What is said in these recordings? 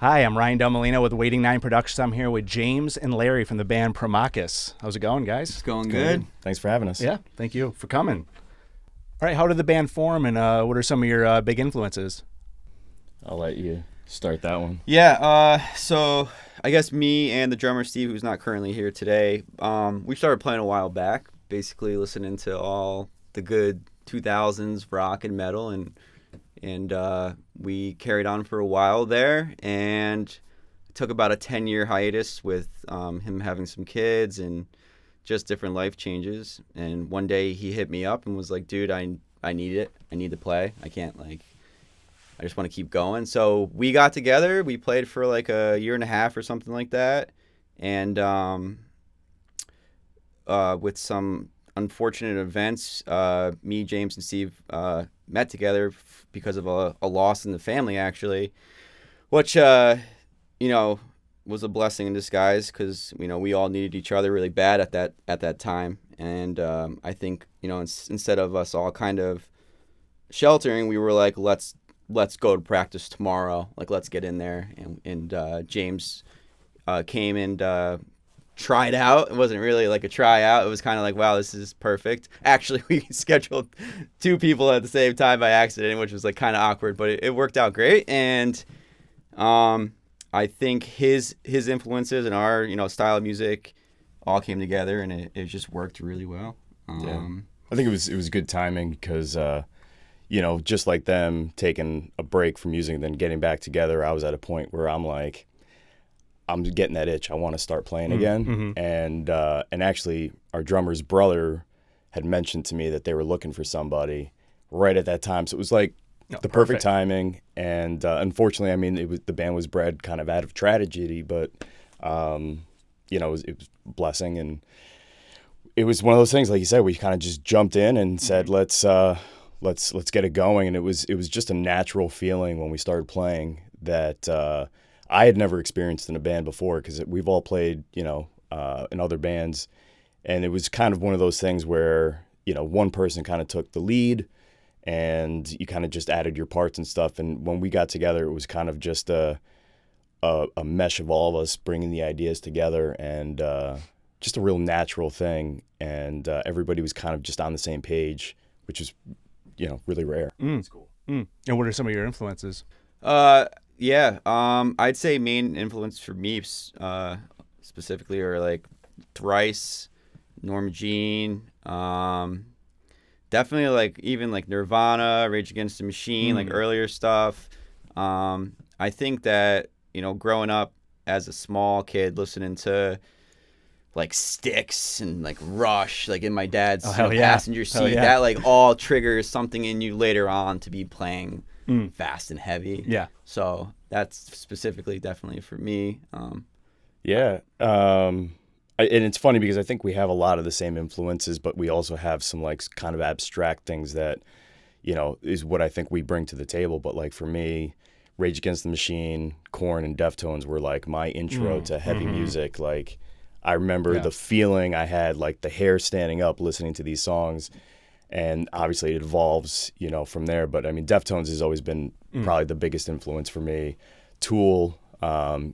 Hi, I'm Ryan Delmolino with Waiting 9 Productions. I'm here with James and Larry from the band Primacus. How's it going, guys? It's going good. Thanks for having us. Yeah, thank you for coming. All right, how did the band form, and what are some of your big influences? I'll let you start that one. Yeah, so I guess me and the drummer Steve, who's not currently here today, we started playing a while back, basically listening to all the good 2000s rock and metal, and we carried on for a while there, and it took about a 10-year hiatus with him having some kids and just different life changes. And one day he hit me up and was like, dude, I need it. I need to play. I can't, I just want to keep going. So we got together. We played for like a year and a half or something like that. And with some unfortunate events, me, James, and Steve met together because of a loss in the family, actually, which, was a blessing in disguise because, we all needed each other really bad at that time. And I think, instead of us all kind of sheltering, we were like, let's go to practice tomorrow. Like, let's get in there. And James came and tried out. It wasn't really like a tryout. It was kind of like, wow, this is perfect. Actually, we scheduled two people at the same time by accident, which was like kind of awkward, but it worked out great. And I think his influences and our style of music all came together, and it just worked really well. Yeah. I think it was good timing because just like them taking a break from music and then getting back together, I was at a point where I'm like, I'm getting that itch. I want to start playing again. Mm-hmm. And actually, our drummer's brother had mentioned to me that they were looking for somebody right at that time. So it was like the perfect timing. And unfortunately, I mean, the band was bred kind of out of tragedy, but it was a blessing. And it was one of those things, like you said, we kind of just jumped in and said, let's get it going. And it was just a natural feeling when we started playing that I had never experienced in a band before, because we've all played, in other bands, and it was kind of one of those things where, one person kind of took the lead, and you kind of just added your parts and stuff. And when we got together, it was kind of just a mesh of all of us bringing the ideas together, and just a real natural thing. And everybody was kind of just on the same page, which is, really rare. It's cool. And what are some of your influences? Yeah, I'd say main influence for me specifically are like Thrice, Norma Jean, definitely like even like Nirvana, Rage Against the Machine, like earlier stuff. I think that, growing up as a small kid listening to like Styx and like Rush, like in my dad's passenger seat, that like all triggers something in you later on to be playing fast and heavy. Yeah. So that's specifically definitely for me. Yeah. And it's funny because I think we have a lot of the same influences, but we also have some like kind of abstract things that, is what I think we bring to the table. But like for me, Rage Against the Machine, Korn, and Deftones were like my intro to heavy music. Like I remember the feeling I had, like the hair standing up listening to these songs. And obviously it evolves, from there. But I mean, Deftones has always been probably the biggest influence for me. Tool,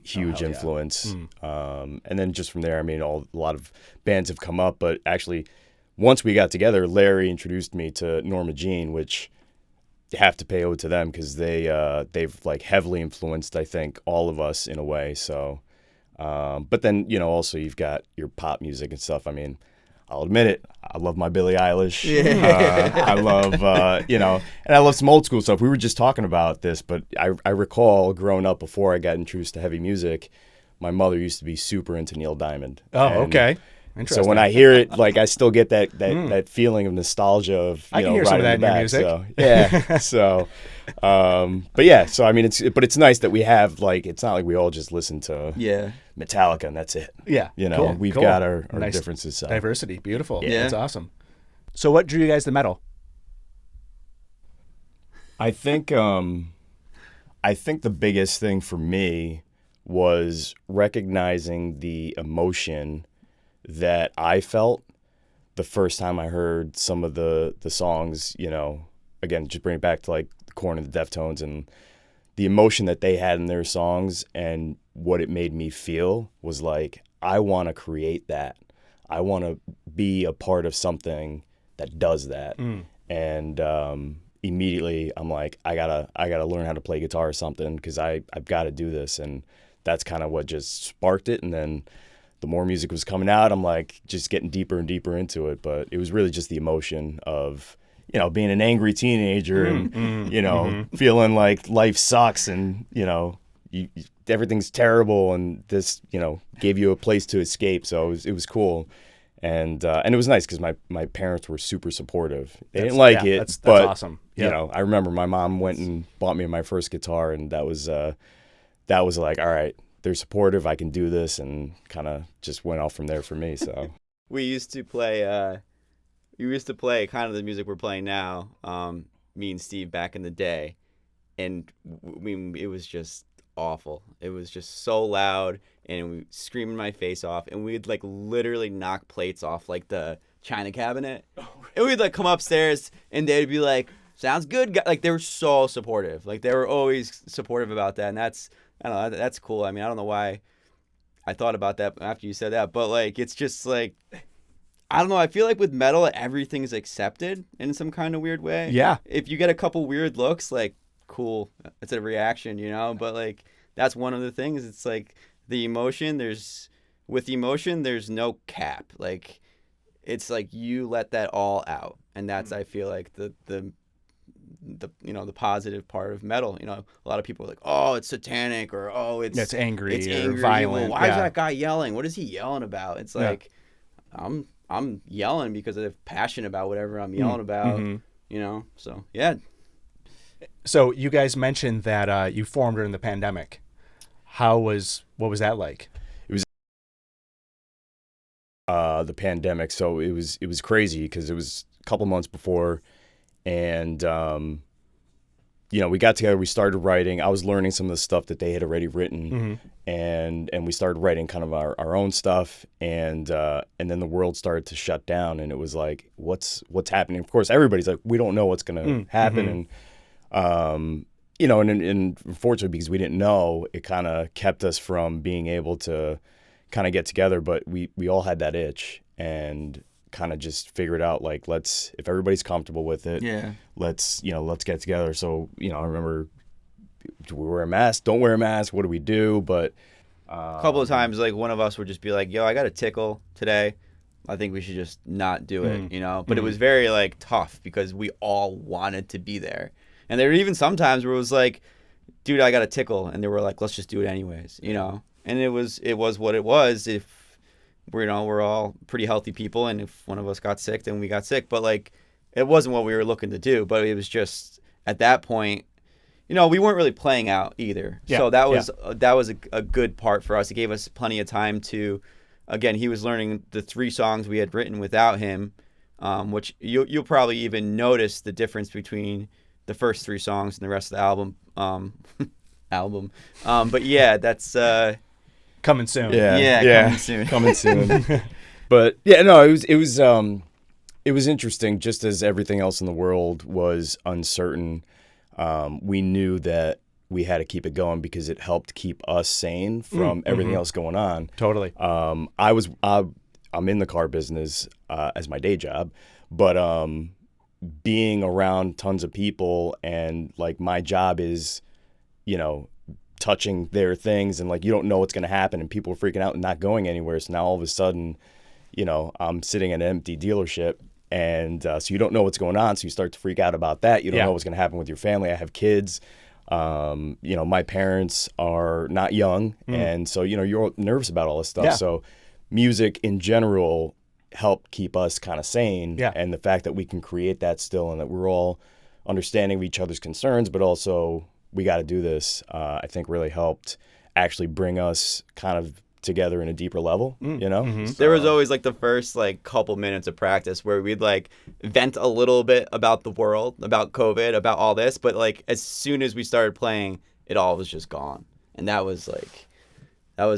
huge influence. And then just from there, I mean, a lot of bands have come up. But actually, once we got together, Larry introduced me to Norma Jean, which you have to pay ode to them because they've like heavily influenced, I think, all of us in a way. So, but then, also you've got your pop music and stuff. I mean, I'll admit it. I love my Billie Eilish. Yeah. I love, and I love some old school stuff. We were just talking about this, but I recall growing up before I got introduced to heavy music, my mother used to be super into Neil Diamond. Oh, okay. So when I hear it, like I still get that feeling of nostalgia of I can hear some of that in your music. So, yeah. So, but yeah. So I mean, it's nice that we have like it's not like we all just listen to Metallica and that's it. Yeah. Cool. We've got our nice differences. So. Diversity, beautiful. Yeah, that's awesome. So what drew you guys to metal? I think the biggest thing for me was recognizing the emotion that I felt the first time I heard some of the songs, again, just bring it back to like Korn and the Deftones and the emotion that they had in their songs and what it made me feel was like, I want to create that. I want to be a part of something that does that. And immediately I'm like, I gotta learn how to play guitar or something, because I've got to do this. And that's kind of what just sparked it. And then the more music was coming out, I'm like just getting deeper and deeper into it. But it was really just the emotion of, you know, being an angry teenager and, you know, feeling like life sucks and, you know, everything's terrible, and this, you know, gave you a place to escape. So it was cool. And it was nice because my parents were super supportive. They didn't like it, that's but awesome. Yep. You know, I remember my mom went and bought me my first guitar, and that was like, all right, they're supportive. I can do this, and kind of just went off from there for me. So We used to play kind of the music we're playing now, me and Steve back in the day, and it was just awful. It was just so loud, and we screaming my face off, and we'd like literally knock plates off like the china cabinet. And we'd like come upstairs, and they'd be like, "Sounds good." Like they were so supportive. Like they were always supportive about that, and that's, I don't know, that's cool. I mean, I don't know why I thought about that after you said that, but like it's just like, I don't know. I feel like with metal, everything's accepted in some kind of weird way. Yeah. If you get a couple weird looks, like, cool, it's a reaction, you know? But, like, that's one of the things. It's like the emotion, with emotion, there's no cap. Like, it's like you let that all out. And that's, I feel like, the you know, the positive part of metal. You know, a lot of people are like, oh, it's satanic, or, oh, it's angry or or violent. Why is that guy yelling? What is he yelling about? It's like, I'm yelling because I'm passionate about whatever I'm yelling about, you know? So, yeah. So you guys mentioned that you formed during the pandemic. What was that like? it was the pandemic, so it was crazy because it was a couple months before, and you know, we got together, we started writing. I was learning some of the stuff that they had already written, and we started writing kind of our own stuff, and then the world started to shut down, and it was like, what's happening? Of course, everybody's like, we don't know what's going to happen, and you know, and unfortunately, because we didn't know, it kind of kept us from being able to kind of get together. But we all had that itch, and kind of just figured out, like, if everybody's comfortable with it, let's get together. So, you know, I remember, do we wear a mask? Don't wear a mask? What do we do? But a couple of times, like, one of us would just be like, yo, I got a tickle today. I think we should just not do it, you know? But it was very, like, tough because we all wanted to be there. And there were even some times where it was like, dude, I got a tickle. And they were like, let's just do it anyways, you know? And it was what it was. If we're all pretty healthy people, and if one of us got sick, then we got sick. But, like, it wasn't what we were looking to do. But it was just, at that point, you know, we weren't really playing out either. Yeah, so that was a good part for us. It gave us plenty of time to, again, he was learning the 3 songs we had written without him, which you'll probably even notice the difference between the first 3 songs and the rest of the album. But yeah, that's Coming soon. coming soon. Coming soon. But yeah, no, it was interesting. Just as everything else in the world was uncertain, we knew that we had to keep it going because it helped keep us sane from everything else going on. Totally. I'm in the car business as my day job, but being around tons of people, and like my job is, you know, touching their things, and like you don't know what's going to happen, and people are freaking out and not going anywhere. So now all of a sudden, you know, I'm sitting in an empty dealership, and so you don't know what's going on. So you start to freak out about that. You don't know what's going to happen with your family. I have kids. You know, my parents are not young, and so, you know, you're nervous about all this stuff. Yeah. So music in general helped keep us kind of sane, and the fact that we can create that still, and that we're all understanding of each other's concerns, but also we got to do this, I think really helped actually bring us kind of together in a deeper level, you know? So, there was always like the first like couple minutes of practice where we'd like vent a little bit about the world, about COVID, about all this, but like as soon as we started playing, it all was just gone. And that was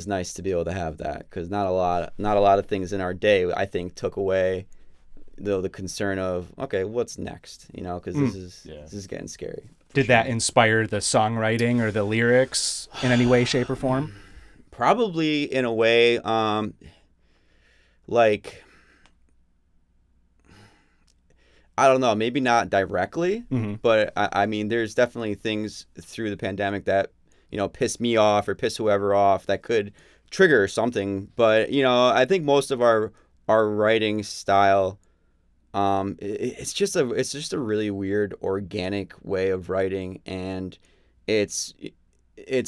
nice to be able to have that, because not a lot of things in our day, I think, took away the concern of, okay, what's next, you know, because this is getting scary. Did that inspire the songwriting or the lyrics in any way, shape, or form? Probably in a way, like, I don't know, maybe not directly, but I mean, there's definitely things through the pandemic that, piss me off or piss whoever off that could trigger something. But, I think most of our writing style, it's just a really weird organic way of writing, and it's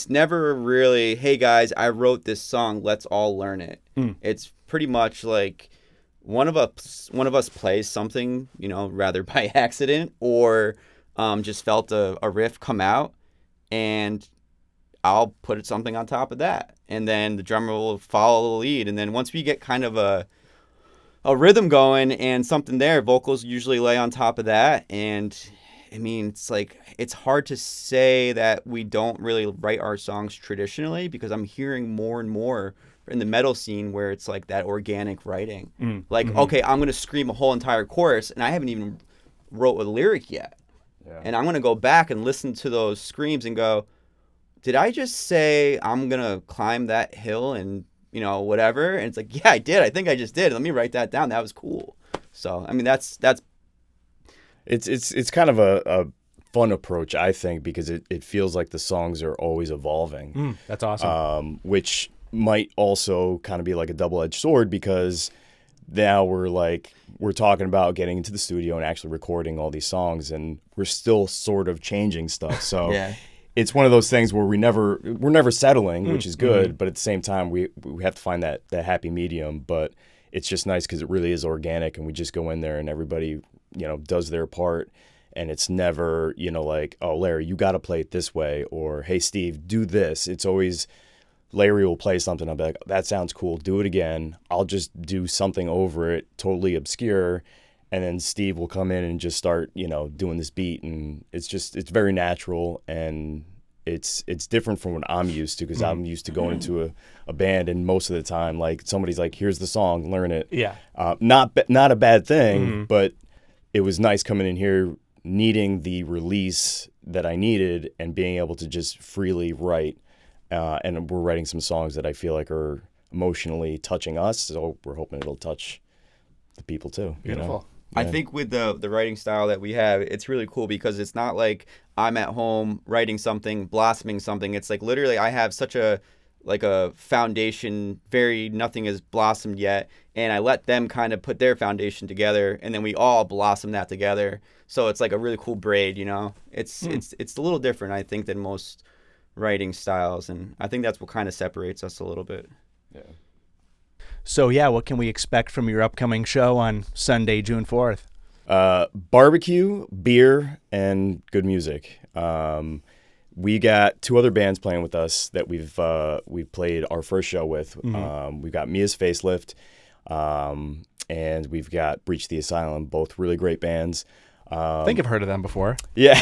never really, hey guys, I wrote this song, let's all learn it. It's pretty much like one of us plays something, rather by accident or just felt a riff come out, and I'll put something on top of that, and then the drummer will follow the lead, and then once we get kind of a rhythm going and something there, vocals usually lay on top of that. And I mean, it's hard to say that we don't really write our songs traditionally, because I'm hearing more and more in the metal scene where it's like that organic writing. Okay, I'm going to scream a whole entire chorus and I haven't even wrote a lyric yet. Yeah. And I'm going to go back and listen to those screams and go, did I just say I'm going to climb that hill and, whatever? And it's like, yeah, I did. I think I just did. Let me write that down. That was cool. So, I mean, that's It's kind of a fun approach, I think, because it feels like the songs are always evolving. That's awesome. Which might also kind of be like a double-edged sword, because now we're talking about getting into the studio and actually recording all these songs, and we're still sort of changing stuff. So yeah. It's one of those things where we're never settling, which is good, but at the same time we have to find that happy medium. But it's just nice because it really is organic, and we just go in there and everybody does their part, and it's never like, oh, Larry, you got to play it this way, or hey, Steve, do this. It's always Larry will play something, I'll be like, that sounds cool, do it again. I'll just do something over it, totally obscure, and then Steve will come in and just start doing this beat, and it's very natural, and it's different from what I'm used to, because I'm used to going into a band, and most of the time, like, somebody's like, here's the song, learn it. Yeah. Not a bad thing, but it was nice coming in here needing the release that I needed and being able to just freely write. And we're writing some songs that I feel like are emotionally touching us, so we're hoping it'll touch the people too. Beautiful. Yeah. I think with the writing style that we have, it's really cool because it's not like I'm at home writing something, blossoming something. It's like literally I have such a foundation, nothing has blossomed yet, and I let them kind of put their foundation together, and then we all blossom that together. So it's like a really cool braid, It's a little different, I think, than most writing styles, and I think that's what kind of separates us a little bit. Yeah. So what can we expect from your upcoming show on Sunday, June 4th? Barbecue, beer, and good music. We got two other bands playing with us that we've played our first show with. We've got Mia's Facelift, and we've got Breach the Asylum, both really great bands. I think I've heard of them before. Yeah.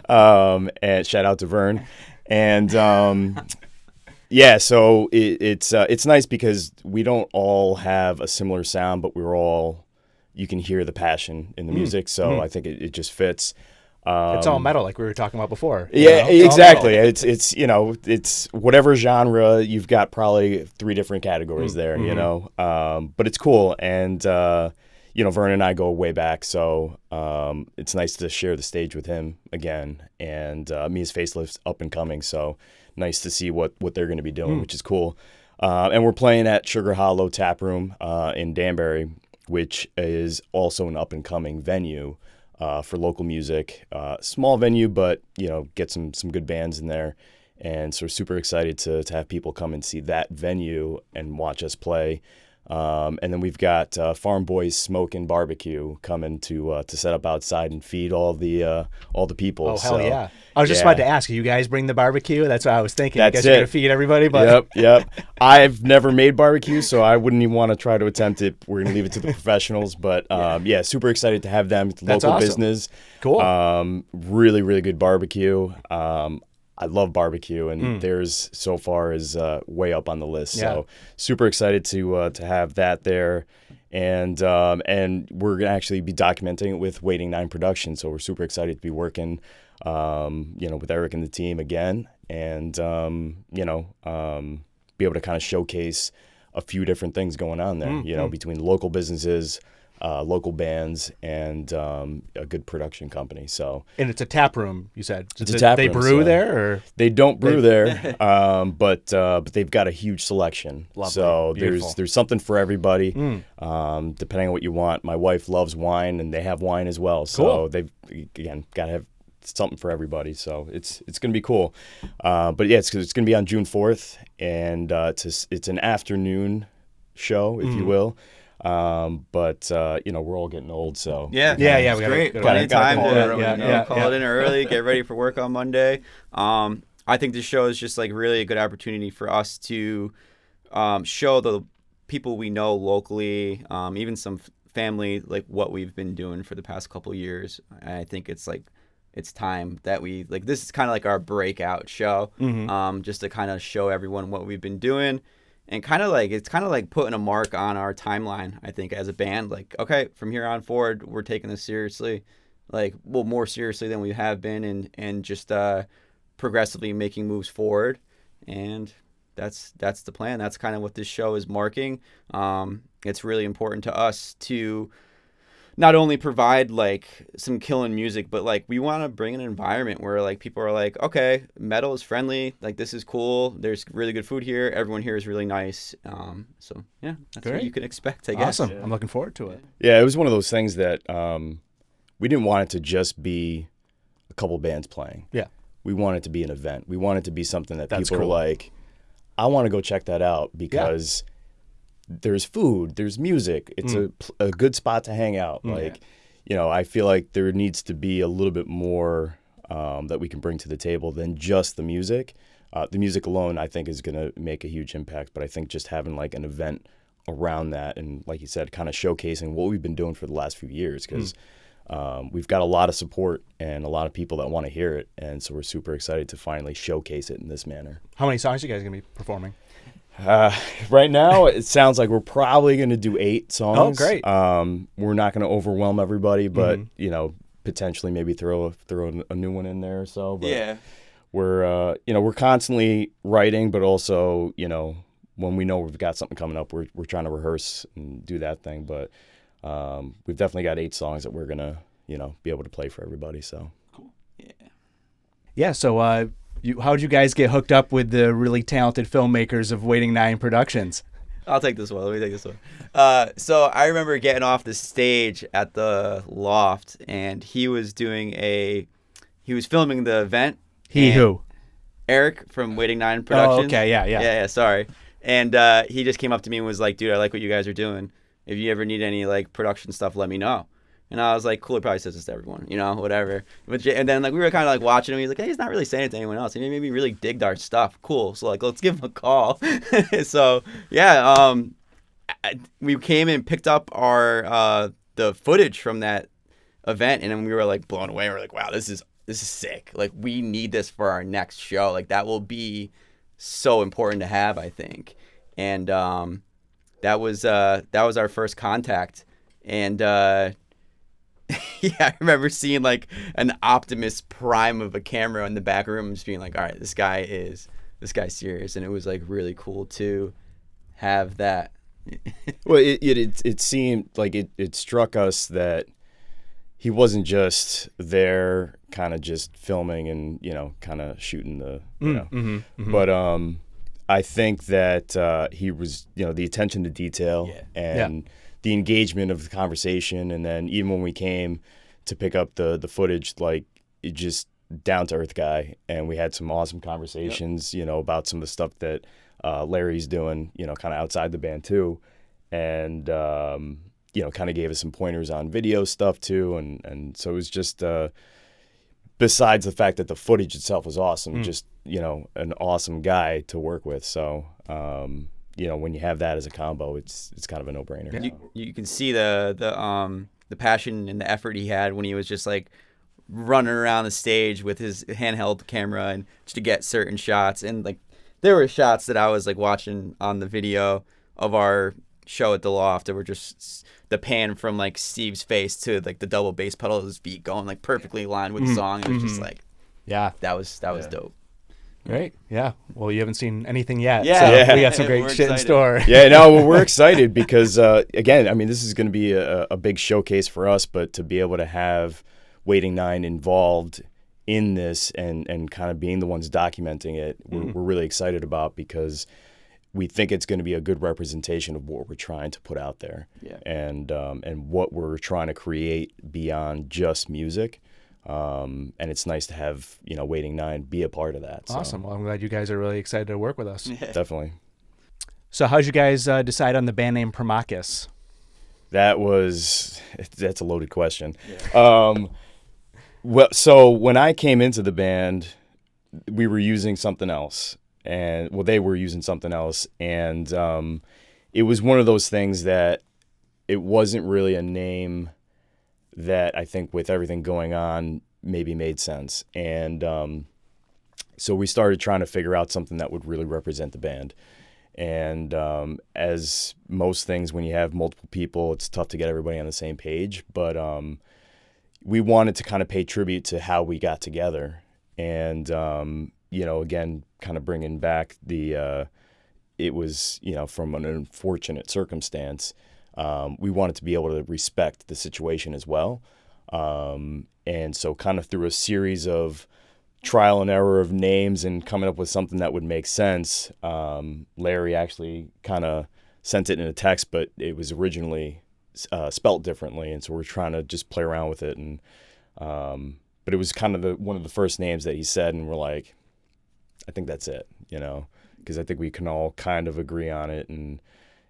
And shout out to Vern. And so it's nice because we don't all have a similar sound, but you can hear the passion in the music. So I think it just fits. It's all metal, like we were talking about before. Yeah, exactly. It's whatever genre, you've got probably 3 different categories there, but it's cool. And, Vern and I go way back, so it's nice to share the stage with him again. And Mia's Facelift's up and coming, so nice to see what they're going to be doing, which is cool. And we're playing at Sugar Hollow Taproom in Danbury, which is also an up and coming venue for local music. Small venue, but get some good bands in there. And so we're super excited to have people come and see that venue and watch us play. And then we've got Farm Boys Smoke and Barbecue coming to set up outside and feed all the people. Oh, hell yeah. I was just about to ask, you guys bring the barbecue? That's what I was thinking. That's I guess you're going to feed everybody. But Yep. I've never made barbecue, so I wouldn't even want to try to attempt it. We're going to leave it to the professionals. But super excited to have them. It's local awesome. business. Cool. Really, really good barbecue. I love barbecue, and theirs so far is way up on the list. Yeah. So super excited to have that there. and we're gonna actually be documenting it with Waiting 9 Productions. So we're super excited to be working, with Eric and the team again, and be able to kind of showcase a few different things going on there. Between local businesses, local bands, and a good production company. So, And it's a tap room, you said. It's a tap they room, brew so there, or they don't brew there, but they've got a huge selection. Lovely. So Beautiful. there's something for everybody, depending on what you want. My wife loves wine, and they have wine as well. So Cool. they've, again, got to have something for everybody. So it's going to be cool. But yeah, it's going to be on June 4th, and it's an afternoon show, if you will. But we're all getting old, so Yeah, we it's gotta- great. gotta- Plenty of gotta time call to it early. call it in early, get ready for work on Monday. I think this show is just like really a good opportunity for us to show the people we know locally, even some family, like what we've been doing for the past couple of years. And I think it's time that we like, this is kind of like our breakout show, just to kind of show everyone what we've been doing. And it's kind of like putting a mark on our timeline, I think, as a band. Like, okay, from here on forward, we're taking this seriously, more seriously than we have been, and just progressively making moves forward. And that's the plan. That's kind of what this show is marking. It's really important to us to not only provide like some killing music, but like we want to bring an environment where like people are like, okay, metal is friendly, like this is cool, there's really good food here, everyone here is really nice. So yeah, that's Great. what you can expect, I guess. Awesome. I'm looking forward to it. Yeah, it was one of those things that we didn't want it to just be a couple bands playing. Yeah. We want it to be an event. We want it to be something that That's people cool. are like, I want to go check that out because there's food, there's music. It's a good spot to hang out. I feel like there needs to be a little bit more that we can bring to the table than just the music. The music alone, I think, is going to make a huge impact. But I think just having like an event around that and, like you said, kind of showcasing what we've been doing for the last few years, because we've got a lot of support and a lot of people that want to hear it. And so we're super excited to finally showcase it in this manner. How many songs are you guys going to be performing? Right now, it sounds like we're probably going to do 8 songs. Oh, great. We're not going to overwhelm everybody, but, potentially maybe throw a new one in there or so. But Yeah. we're constantly writing, but also, when we know we've got something coming up, we're trying to rehearse and do that thing. But we've definitely got 8 songs that we're going to, be able to play for everybody. So Yeah, so how'd you guys get hooked up with the really talented filmmakers of Waiting 9 Productions? I'll take this one. Let me take this one. So I remember getting off the stage at the Loft, and he was filming the event. Who? Eric from Waiting 9 Productions. Oh, okay, yeah. Yeah, sorry. And he just came up to me and was like, dude, I like what you guys are doing. If you ever need any like production stuff, let me know. And I was like, cool, he probably says this to everyone, whatever. And then like we were kind of like watching him. He's like, hey, he's not really saying it to anyone else. He maybe really digged our stuff. Cool. So like, let's give him a call. So yeah, we came and picked up our the footage from that event, and then we were like blown away. We're like, wow, this is sick. Like we need this for our next show. Like that will be so important to have, I think. And that was our first contact. And yeah, I remember seeing like an Optimus Prime of a camera in the back room and just being like, all right, this guy's serious. And it was like really cool to have that. well, it seemed like it struck us that he wasn't just there kind of just filming and, kind of shooting the, but I think that he was, the attention to detail and the engagement of the conversation. And then even when we came to pick up the footage, like it just down to earth guy. And we had some awesome conversations, about some of the stuff that Larry's doing, kind of outside the band too. And, kind of gave us some pointers on video stuff too. And so it was just, besides the fact that the footage itself was awesome, just, an awesome guy to work with. So, when you have that as a combo, it's kind of a no-brainer. You can see the passion and the effort he had when he was just like running around the stage with his handheld camera and just to get certain shots. And like there were shots that I was like watching on the video of our show at the Loft, there were just the pan from like Steve's face to like the double bass pedal of his beat going like perfectly aligned with the song. It was just like, yeah, that was dope. Great. Yeah. Well, you haven't seen anything yet. Yeah. So Yeah. we got some great We're shit in excited. store. Yeah, no, well, we're excited because, again, I mean, this is going to be a big showcase for us, but to be able to have Waiting 9 involved in this and kind of being the ones documenting it, we're really excited about, because we think it's going to be a good representation of what we're trying to put out there, and what we're trying to create beyond just music. And it's nice to have, Waiting 9 be a part of that. So. Awesome. Well, I'm glad you guys are really excited to work with us. Definitely. So how'd you guys decide on the band name Primacus? That's a loaded question. Well, so when I came into the band, we were using something else, they were using something else, and it was one of those things that it wasn't really a name that I think, with everything going on, maybe made sense. And so we started trying to figure out something that would really represent the band. And as most things, when you have multiple people, it's tough to get everybody on the same page. But we wanted to kind of pay tribute to how we got together. And, again, kind of bringing back it was, from an unfortunate circumstance. We wanted to be able to respect the situation as well. And so kind of through a series of trial and error of names and coming up with something that would make sense, Larry actually kind of sent it in a text, but it was originally spelt differently. And so we're trying to just play around with it. And but it was kind of one of the first names that he said, and we're like, I think that's it, because I think we can all kind of agree on it. And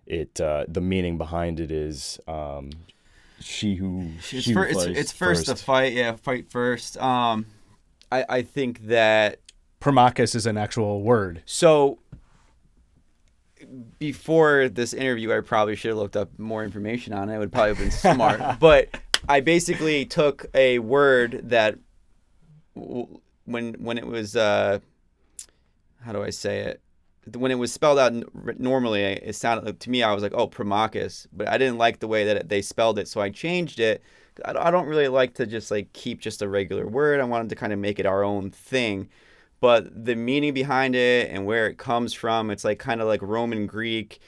the meaning behind it is It's first to fight. Yeah, fight first. I think that Primacus is an actual word. so. Before this interview, I probably should have looked up more information on it. It would probably have been smart. But I basically took a word that when it was how do I say it? When it was spelled out normally, it sounded to me, I was like, oh, Primacus, but I didn't like the way that they spelled it, so I changed it. I don't really like to just like keep just a regular word. I wanted to kind of make it our own thing. But the meaning behind it and where it comes from, it's like kind of like Roman Greek.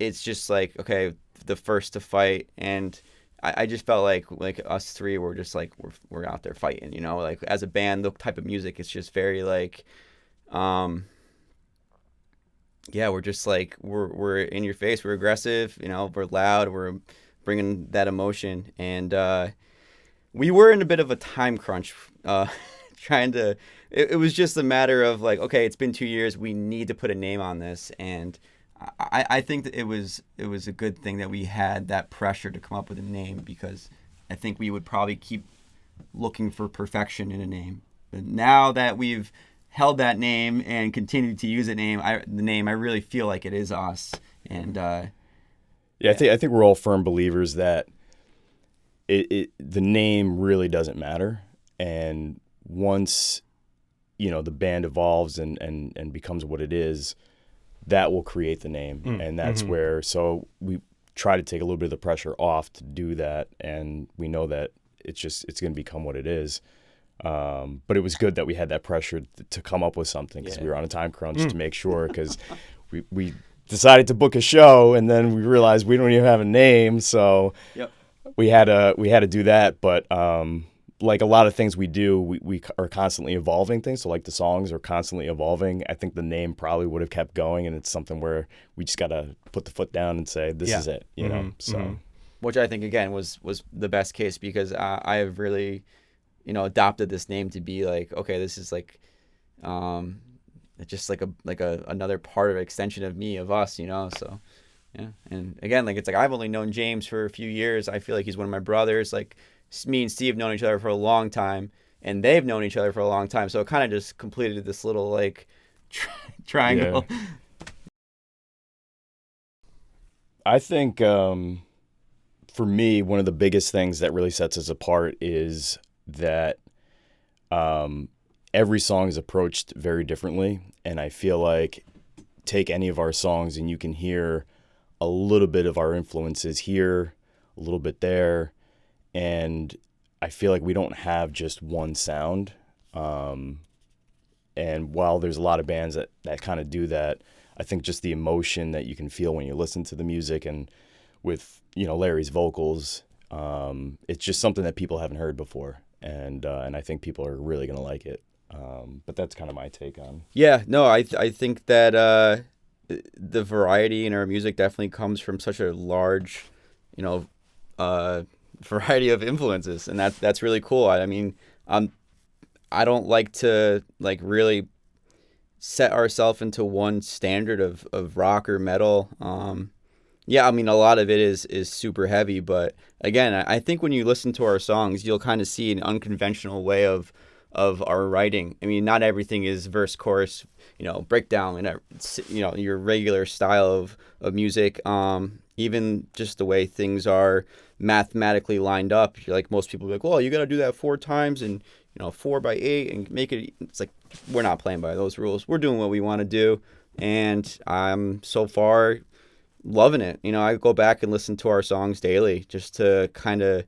It's just like, okay, the first to fight. And I just felt like us three were just like, we're out there fighting, like as a band, the type of music, it's just very like, we're just like, we're in your face, we're aggressive, we're loud, we're bringing that emotion. And we were in a bit of a time crunch, it was just a matter of like, okay, it's been 2 years, we need to put a name on this. And I think that it was a good thing that we had that pressure to come up with a name, because I think we would probably keep looking for perfection in a name. But now that we've held that name and continued to use the name, I really feel like it is us. And I think we're all firm believers that the name really doesn't matter. And once the band evolves and becomes what it is, that will create the name. And that's where, so we try to take a little bit of the pressure off to do that, and we know that it's going to become what it is. But it was good that we had that pressure to come up with something, because we were on a time crunch to make sure, because we decided to book a show, and then we realized we don't even have a name, so we had to do that. But like a lot of things we do, we are constantly evolving things. So like the songs are constantly evolving. I think the name probably would have kept going, and it's something where we just got to put the foot down and say, this is it, so. Which I think, again, was the best case, because I have really, adopted this name to be like, okay, this is like, it's just like another part of extension of me, of us, so. Yeah. And again, like, it's like, I've only known James for a few years. I feel like he's one of my brothers. Like, me and Steve have known each other for a long time, and they've known each other for a long time. So it kind of just completed this little like triangle. Yeah. I think for me, one of the biggest things that really sets us apart is that every song is approached very differently. And I feel like take any of our songs and you can hear a little bit of our influences here, a little bit there, and I feel like we don't have just one sound. And while there's a lot of bands that kind of do that, I think just the emotion that you can feel when you listen to the music and with, Larry's vocals, it's just something that people haven't heard before. And I think people are really going to like it. But that's kind of my take on. Yeah, no, I think that the variety in our music definitely comes from such a large, variety of influences, and that's really cool. I mean, I don't like to really set ourselves into one standard of rock or metal. Yeah, I mean, a lot of it is super heavy, but again, I think when you listen to our songs, you'll kind of see an unconventional way of our writing. I mean, not everything is verse, chorus, breakdown, and your regular style of music. Even just the way things are mathematically lined up, like most people be like, well, you got to do that 4 times and 4x8 and make it. It's like, we're not playing by those rules. We're doing what we want to do, and I'm so far loving it. I go back and listen to our songs daily just to kind of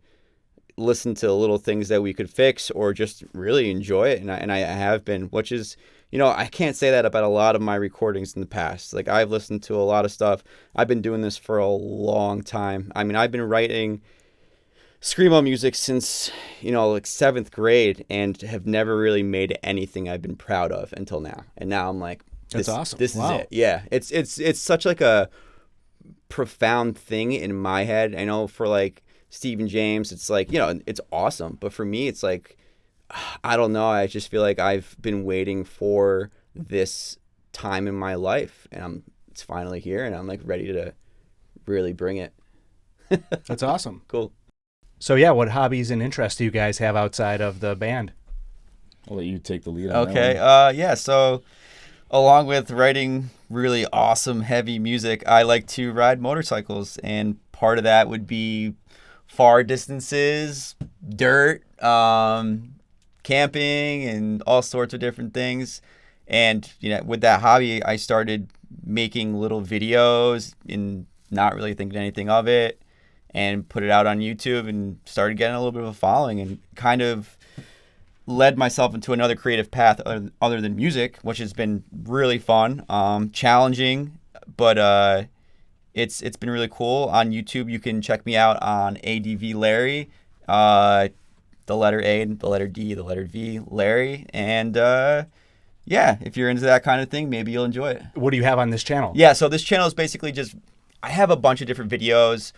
listen to little things that we could fix or just really enjoy it. And I have been, which is, I can't say that about a lot of my recordings in the past. Like, I've listened to a lot of stuff. I've been doing this for a long time. I mean, I've been writing screamo music since, 7th grade and have never really made anything I've been proud of until now. And now I'm like, that's awesome. This Wow. is it. Yeah. It's such like a profound thing in my head. I know for like Stephen James, it's like, it's awesome. But for me, it's like, I don't know. I just feel like I've been waiting for this time in my life, and it's finally here, and I'm like ready to really bring it. That's awesome. Cool. So yeah, what hobbies and interests do you guys have outside of the band? I'll let you take the lead on Okay. that one. Yeah. So along with writing really awesome, heavy music, I like to ride motorcycles, and part of that would be far distances, dirt, camping, and all sorts of different things. And with that hobby, I started making little videos and not really thinking anything of it, and put it out on YouTube and started getting a little bit of a following, and kind of led myself into another creative path other than music, which has been really fun, challenging, but it's been really cool. On YouTube, you can check me out on ADV Larry, the letter A, the letter D, the letter V, Larry, and yeah, if you're into that kind of thing, maybe you'll enjoy it. What do you have on this channel? Yeah, so this channel is basically just, I have a bunch of different videos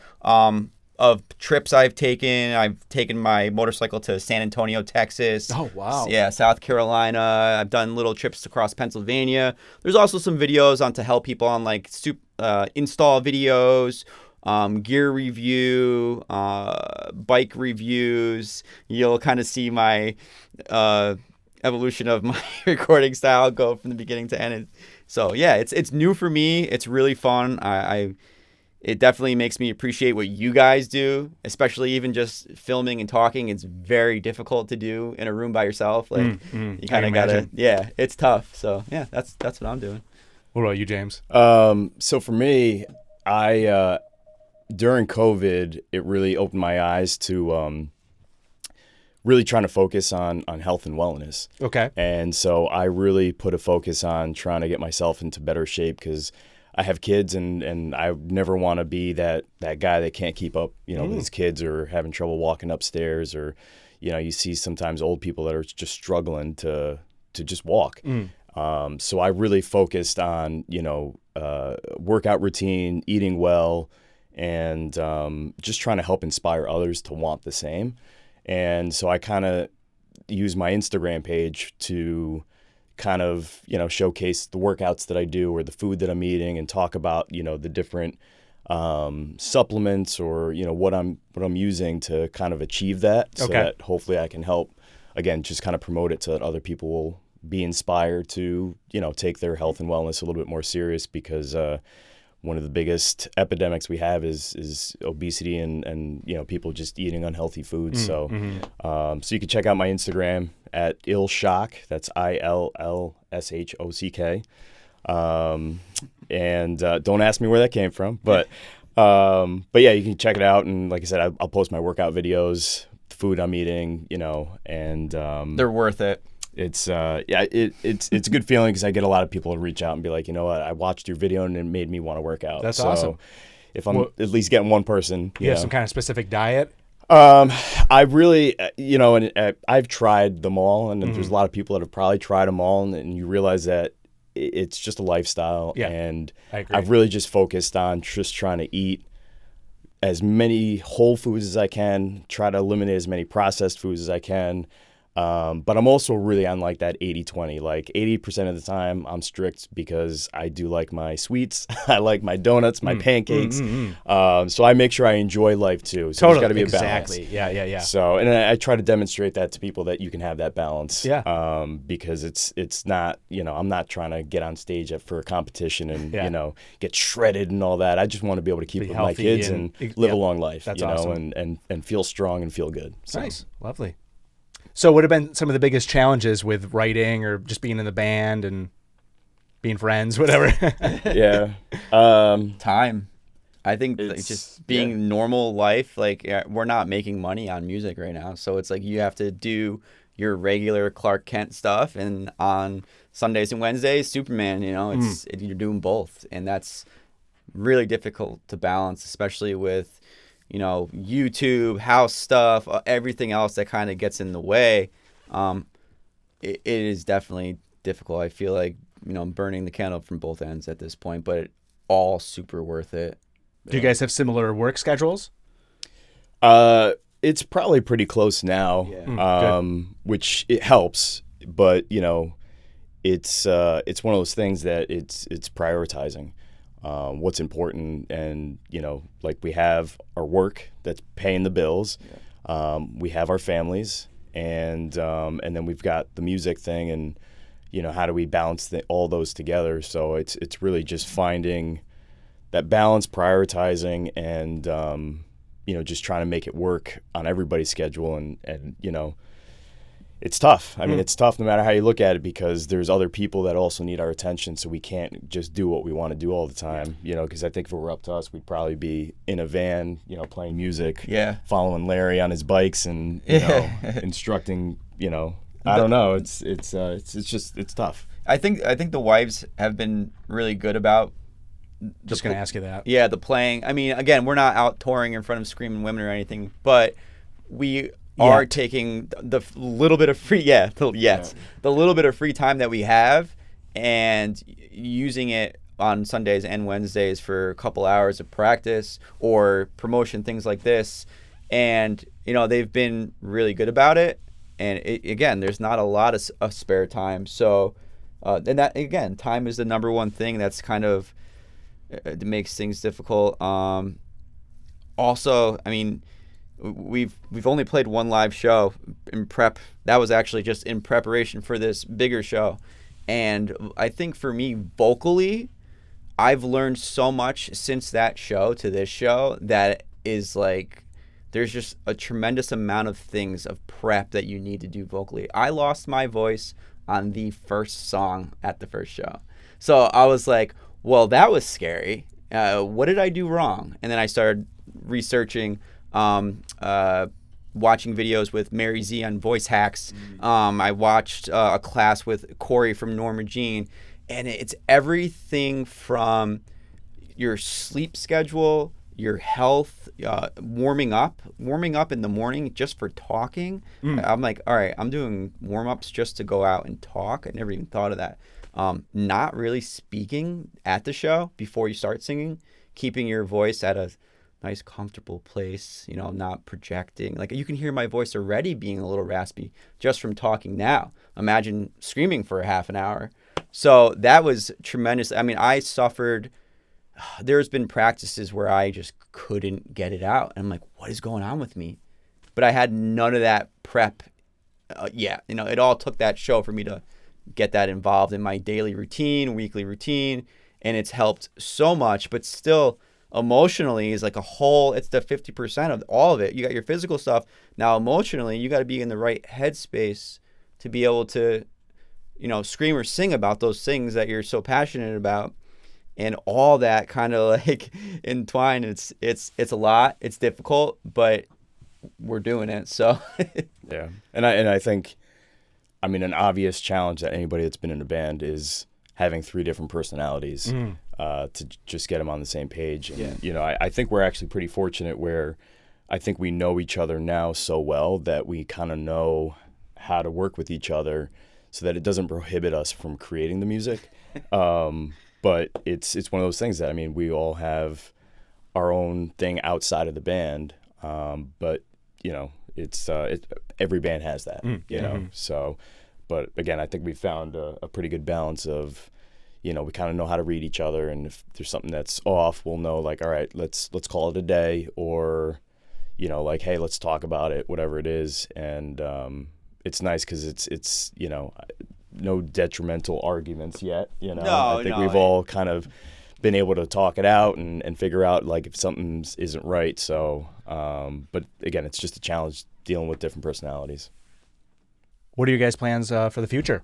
of trips I've taken. I've taken my motorcycle to San Antonio, Texas. Oh, wow. Yeah, South Carolina. I've done little trips across Pennsylvania. There's also some videos on to help people on like install videos, gear review, bike reviews. You'll kind of see my evolution of my recording style go from the beginning to end. So yeah, it's new for me. It's really fun. It definitely makes me appreciate what you guys do, especially even just filming and talking. It's very difficult to do in a room by yourself. Like you kind of gotta, yeah, it's tough. So yeah, that's what I'm doing. What about you, James? So for me, I during COVID, it really opened my eyes to really trying to focus on health and wellness. Okay. And so I really put a focus on trying to get myself into better shape, because I have kids, and I never want to be that guy that can't keep up, with his kids, or having trouble walking upstairs, or, you see sometimes old people that are just struggling to just walk. So I really focused on, workout routine, eating well, and just trying to help inspire others to want the same. And so I kind of use my Instagram page to kind of, showcase the workouts that I do or the food that I'm eating, and talk about, the different supplements or, what I'm using to kind of achieve that. So that hopefully I can help, again, just kind of promote it so that other people will be inspired to, take their health and wellness a little bit more serious, because one of the biggest epidemics we have is obesity and people just eating unhealthy foods. So you can check out my Instagram at illshock. That's ILLSHOCK. And don't ask me where that came from, but yeah, you can check it out. And like I said, I'll post my workout videos, the food I'm eating, and They're worth it. it's it's a good feeling because I get a lot of people to reach out and be like, you know what, I watched your video and it made me want to work out. That's so awesome. If I'm at least getting one person, You have some kind of specific diet? I really, and I've tried them all, and there's a lot of people that have probably tried them all, and you realize that it's just a lifestyle. Yeah, And I agree. I've really just focused on just trying to eat as many whole foods as I can, try to eliminate as many processed foods as I can. But I'm also really on like that 80-20. Like 80% of the time I'm strict because I do like my sweets. I like my donuts, my pancakes. So I make sure I enjoy life too. So there's got to be a balance. Exactly. Yeah. So, and I try to demonstrate that to people that you can have that balance. Yeah. Because it's not, I'm not trying to get on stage for a competition and, Yeah. get shredded and all that. I just want to be able to keep Be with my healthy kids and live yeah, a long life, that's awesome. and feel strong and feel good. So. Nice. Lovely. So what have been some of the biggest challenges with writing or just being in the band and being friends, whatever? Yeah. Time. I think like, It's- just being normal life, like we're not making money on music right now. So it's like you have to do your regular Clark Kent stuff, and on Sundays and Wednesdays, Superman, you're doing both. And that's really difficult to balance, especially with, YouTube, house stuff, everything else that kind of gets in the way. It is definitely difficult. I feel like, I'm burning the candle from both ends at this point, but all super worth it. Do you guys have similar work schedules? It's probably pretty close now, which it helps, but it's one of those things that it's prioritizing what's important, and like we have our work that's paying the bills, we have our families, and then we've got the music thing, and how do we balance all those together? So it's really just finding that balance, prioritizing, and just trying to make it work on everybody's schedule, and it's tough. I mean, it's tough no matter how you look at it, because there's other people that also need our attention, so we can't just do what we want to do all the time, because I think if it were up to us, we'd probably be in a van, playing music, following Larry on his bikes, and instructing, I don't know. It's tough. I think the wives have been really good about Just going to ask you that. the playing. I mean, again, we're not out touring in front of screaming women or anything, but we are taking the little bit of free, the little bit of free time that we have, and using it on Sundays and Wednesdays for a couple hours of practice or promotion, things like this. And, they've been really good about it. And again, there's not a lot of spare time. So, and that, again, time is the number one thing that's kind of it makes things difficult. Also, I mean, we've only played one live show in prep. That was actually just in preparation for this bigger show. And I think for me, vocally, I've learned so much since that show to this show that is like, there's just a tremendous amount of things of prep that you need to do vocally. I lost my voice on the first song at the first show. So I was like, well, that was scary. What did I do wrong? And then I started researching, watching videos with Mary Z on voice hacks. I watched a class with Corey from Norma Jean, and it's everything from your sleep schedule, your health, warming up in the morning just for talking. I'm like, all right, I'm doing warm-ups just to go out and talk. I never even thought of that. Not really speaking at the show before you start singing, keeping your voice at a nice, comfortable place, not projecting. Like, you can hear my voice already being a little raspy just from talking now. Imagine screaming for a half an hour. So that was tremendous. I mean, I suffered. There's been practices where I just couldn't get it out. And I'm like, what is going on with me? But I had none of that prep. It all took that show for me to get that involved in my daily routine, weekly routine. And it's helped so much, but still emotionally is like a whole, it's the 50% of all of it. You got your physical stuff. Now, emotionally, you got to be in the right headspace to be able to scream or sing about those things that you're so passionate about, and all that kind of like entwined. It's a lot. It's difficult, but we're doing it. So yeah, and I think, I mean, an obvious challenge that anybody that's been in a band is having 3 different personalities to just get them on the same page. And, I think we're actually pretty fortunate where I think we know each other now so well that we kind of know how to work with each other so that it doesn't prohibit us from creating the music. But it's one of those things that, I mean, we all have our own thing outside of the band. But, it's every band has that, so, but again, I think we found a pretty good balance of, we kind of know how to read each other, and if there's something that's off, we'll know, like, all right, let's call it a day, or, like, hey, let's talk about it, whatever it is. And it's nice because it's no detrimental arguments yet. I think we've all kind of been able to talk it out and figure out, like, if something isn't right. So, but again, it's just a challenge dealing with different personalities. What are your guys' plans for the future?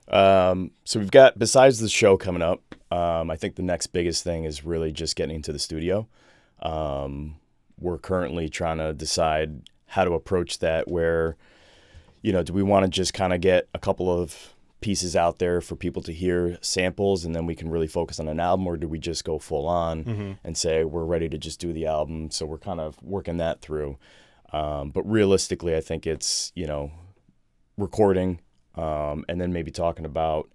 So we've got, besides the show coming up, I think the next biggest thing is really just getting into the studio. We're currently trying to decide how to approach that, where, do we want to just kind of get a couple of pieces out there for people to hear samples and then we can really focus on an album, or do we just go full on and say we're ready to just do the album? So we're kind of working that through. But realistically, I think it's, recording, and then maybe talking about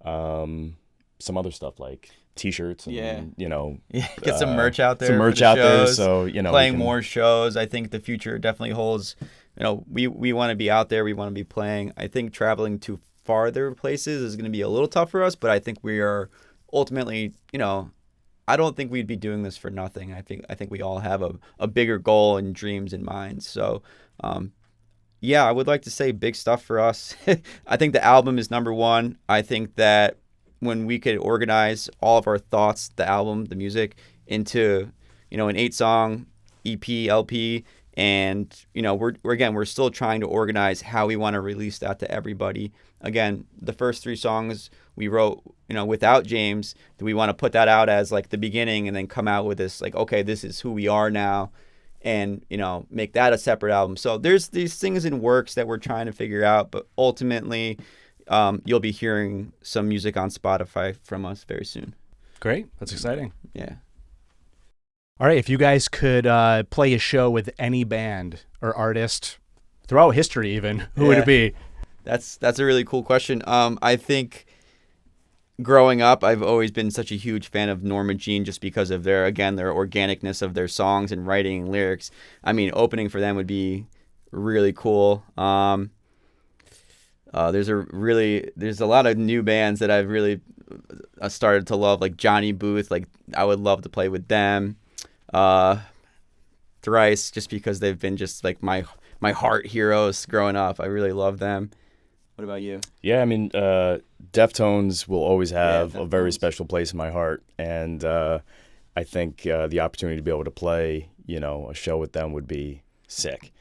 some other stuff like T-shirts and, get some merch out there. Some merch out there. So, playing more shows. I think the future definitely holds, we want to be out there. We want to be playing. I think traveling to farther places is going to be a little tough for us, but I think we are ultimately, I don't think we'd be doing this for nothing. I think we all have a bigger goal and dreams in mind. So, I would like to say big stuff for us. I think the album is number one. I think that when we could organize all of our thoughts, the album, the music, into, an 8-song EP, LP, and, we're still trying to organize how we want to release that to everybody. Again, the first 3 songs we wrote, without James. Do we want to put that out as like the beginning and then come out with this, like, okay, this is who we are now, and, make that a separate album? So there's these things in works that we're trying to figure out, but ultimately, you'll be hearing some music on Spotify from us very soon. Great. That's exciting. Yeah. All right. If you guys could play a show with any band or artist throughout history, even, who would it be? That's a really cool question. I think growing up, I've always been such a huge fan of Norma Jean just because of their organicness of their songs and writing and lyrics. I mean, opening for them would be really cool. There's a lot of new bands that I've really started to love, like Johnny Booth. Like, I would love to play with them. Thrice, just because they've been just like my heart heroes growing up. I really love them. What about you? Yeah, I mean, Deftones will always have a very special place in my heart, and I think the opportunity to be able to play, a show with them would be sick.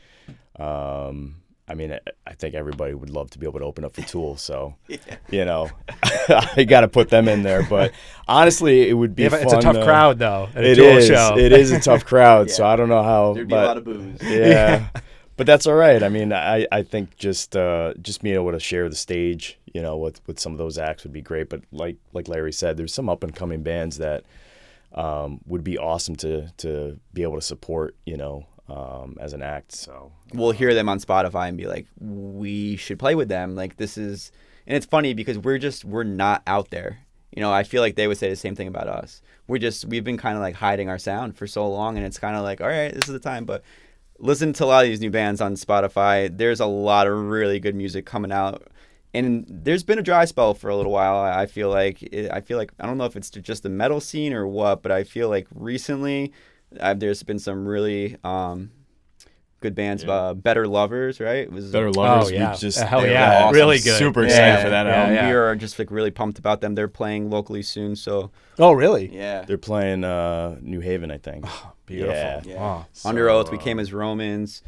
I mean, I think everybody would love to be able to open up for Tool, so, I got to put them in there. But honestly, it would be fun. It's a tough crowd, though, at a It Tool is. show. It is a tough crowd, so I don't know how. There'd be a lot of booze. Yeah. But that's all right. I mean, I think just being able to share the stage, with some of those acts would be great. But like Larry said, there's some up and coming bands that would be awesome to be able to support, as an act. So we'll hear them on Spotify and be like, we should play with them. Like, this is, and it's funny because we're not out there. I feel like they would say the same thing about us. We've been kind of like hiding our sound for so long, and it's kind of like, all right, this is the time. But listen to a lot of these new bands on Spotify. There's a lot of really good music coming out, and there's been a dry spell for a little while. I feel like I don't know if it's just the metal scene or what, but I feel like recently there's been some really good bands. Better Lovers, right? It was Better Lovers. Oh yeah, Hell yeah, awesome. really good. Super excited for that album. We are just like really pumped about them. They're playing locally soon, so. Oh really? Yeah. They're playing New Haven, I think. Beautiful. Yeah. Wow. Under Oath, We Came as Romans.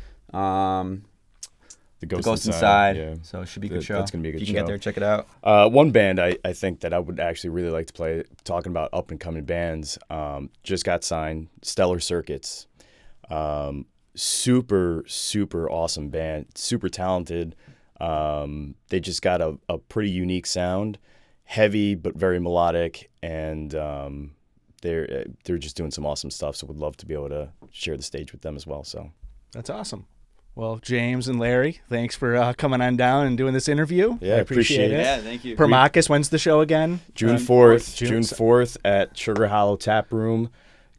The The Ghost Inside. Yeah. So it should be a good That- show. that's gonna be a good If you can show. get there, check it out. One band I think that I would actually really like to play, talking about up and coming bands, just got signed, Stellar Circuits. Super, super awesome band, super talented. They just got a pretty unique sound, heavy but very melodic, and they're just doing some awesome stuff. So would love to be able to share the stage with them as well. So That's awesome. Well, James and Larry, thanks for coming on down and doing this interview. Yeah, I appreciate it. Yeah, thank you. Primacus, when's the show again? June 4th, June June 4th at Sugar Hollow Taproom.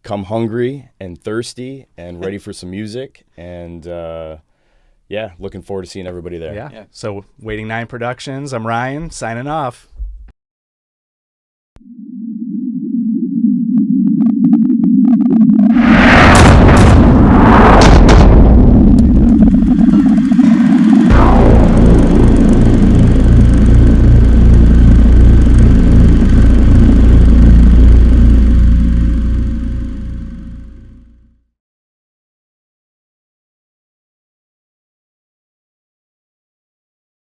Come hungry and thirsty and ready for some music. And yeah, looking forward to seeing everybody there. Yeah. Yeah. So, Waiting 9 Productions. I'm Ryan, signing off.